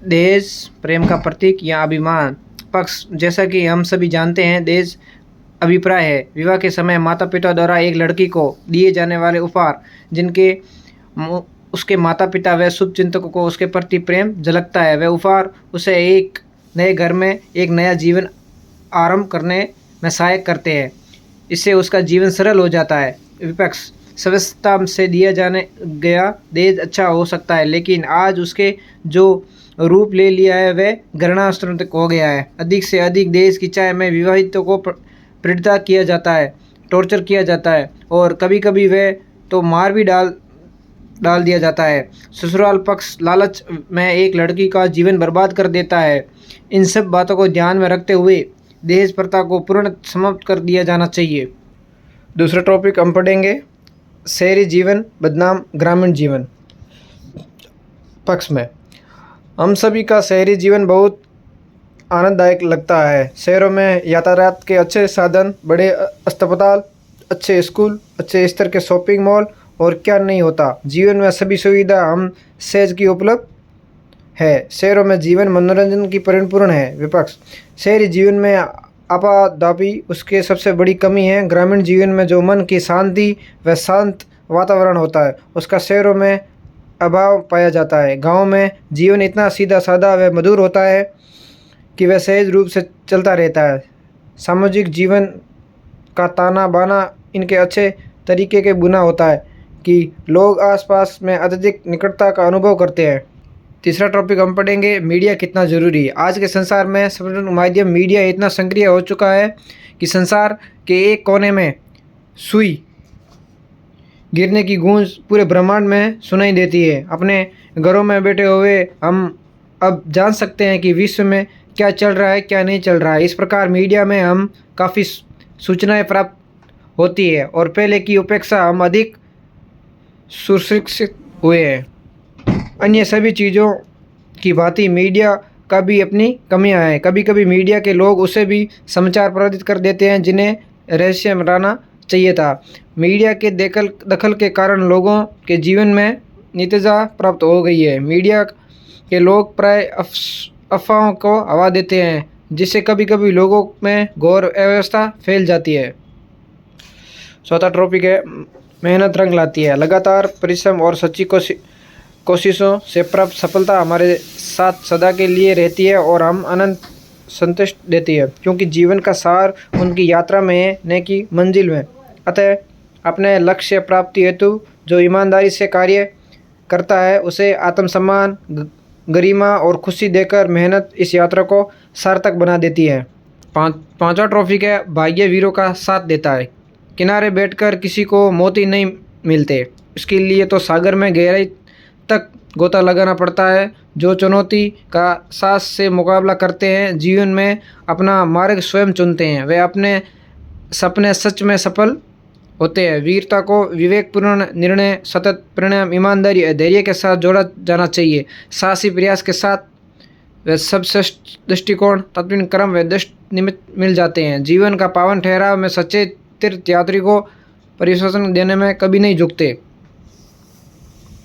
दहेज प्रेम का प्रतीक या अभिमान पक्ष। जैसा कि हम सभी जानते हैं, दहेज अभिप्राय है विवाह के समय माता पिता द्वारा एक लड़की को दिए जाने वाले उपहार, जिनके उसके माता पिता व शुभ चिंतकों को उसके प्रति प्रेम झलकता है। वह उपहार उसे एक नए घर में एक नया जीवन आरंभ करने में सहायक करते हैं। इससे उसका जीवन सरल हो जाता है। विपक्ष सव्यवस्था से दिया जाने गया दहेज अच्छा हो सकता है, लेकिन आज उसके जो रूप ले लिया है वह घृणास्पद हो गया है। अधिक से अधिक दहेज की चाह में विवाहितों को पीड़ित किया जाता है, टॉर्चर किया जाता है और कभी कभी वह तो मार भी डाल दिया जाता है। ससुराल पक्ष लालच में एक लड़की का जीवन बर्बाद कर देता है। इन सब बातों को ध्यान में रखते हुए दहेज प्रथा को पूर्ण समाप्त कर दिया जाना चाहिए। दूसरा टॉपिक हम पढ़ेंगे, शहरी जीवन बदनाम ग्रामीण जीवन पक्ष में। हम सभी का शहरी जीवन बहुत आनंददायक लगता है। शहरों में यातायात के अच्छे साधन, बड़े अस्पताल, अच्छे स्कूल, अच्छे स्तर के शॉपिंग मॉल और क्या नहीं होता। जीवन में सभी सुविधा हम सहज की उपलब्ध है। शहरों में जीवन मनोरंजन की परिपूर्ण है। विपक्ष शहरी जीवन में आपाधापी उसके सबसे बड़ी कमी है। ग्रामीण जीवन में जो मन की शांति व शांत वातावरण होता है उसका शहरों में अभाव पाया जाता है। गांव में जीवन इतना सीधा साधा व मधुर होता है कि वह सहज रूप से चलता रहता है। सामाजिक जीवन का ताना बाना इनके अच्छे तरीके के बुना होता है कि लोग आसपास में अत्यधिक निकटता का अनुभव करते हैं। तीसरा टॉपिक हम पढ़ेंगे, मीडिया कितना ज़रूरी है। आज के संसार में संचार माध्यम मीडिया इतना सक्रिय हो चुका है कि संसार के एक कोने में सुई गिरने की गूंज पूरे ब्रह्मांड में सुनाई देती है। अपने घरों में बैठे हुए हम अब जान सकते हैं कि विश्व में क्या चल रहा है, क्या नहीं चल रहा है। इस प्रकार मीडिया में हम काफ़ी सूचनाएं प्राप्त होती है और पहले की अपेक्षा हम अधिक सुशिक्षित हुए हैं। अन्य सभी चीज़ों की भांति मीडिया का भी अपनी कमियां हैं। कभी कभी मीडिया के लोग उसे भी समाचार प्रसारित कर देते हैं जिन्हें रहस्य में रहना चाहिए था। मीडिया के दखल के कारण लोगों के जीवन में नितेजा प्राप्त हो गई है। मीडिया के लोग प्राय अफवाहों को हवा देते हैं, जिससे कभी कभी लोगों में घोर अव्यवस्था फैल जाती है। चौथा टॉपिक है, मेहनत रंग लाती है। लगातार परिश्रम और सच्ची कोशिशों से प्राप्त सफलता हमारे साथ सदा के लिए रहती है और हम अनंत संतुष्ट देती है, क्योंकि जीवन का सार उनकी यात्रा में है, न कि मंजिल में। अतः अपने लक्ष्य प्राप्ति हेतु जो ईमानदारी से कार्य करता है उसे आत्मसम्मान, गरिमा और खुशी देकर मेहनत इस यात्रा को सार्थक बना देती है। पांचवा टॉपिक है, भाग्य वीरों का साथ देता है। किनारे बैठकर किसी को मोती नहीं मिलते, इसके लिए तो सागर में गहराई तक गोता लगाना पड़ता है। जो चुनौती का साहस से मुकाबला करते हैं, जीवन में अपना मार्ग स्वयं चुनते हैं, वे अपने सपने सच में सफल होते हैं। वीरता को विवेकपूर्ण निर्णय, सतत परिणाम, ईमानदारी और धैर्य के साथ जोड़ा जाना चाहिए। साहसी प्रयास के साथ वे सबश्रेष्ठ दृष्टिकोण, तत्वीन क्रम व दृष्ट निमित्त मिल जाते हैं। जीवन का पावन ठहराव में सच्चे तीर्थयात्री को परिश्रम देने में कभी नहीं झुकते।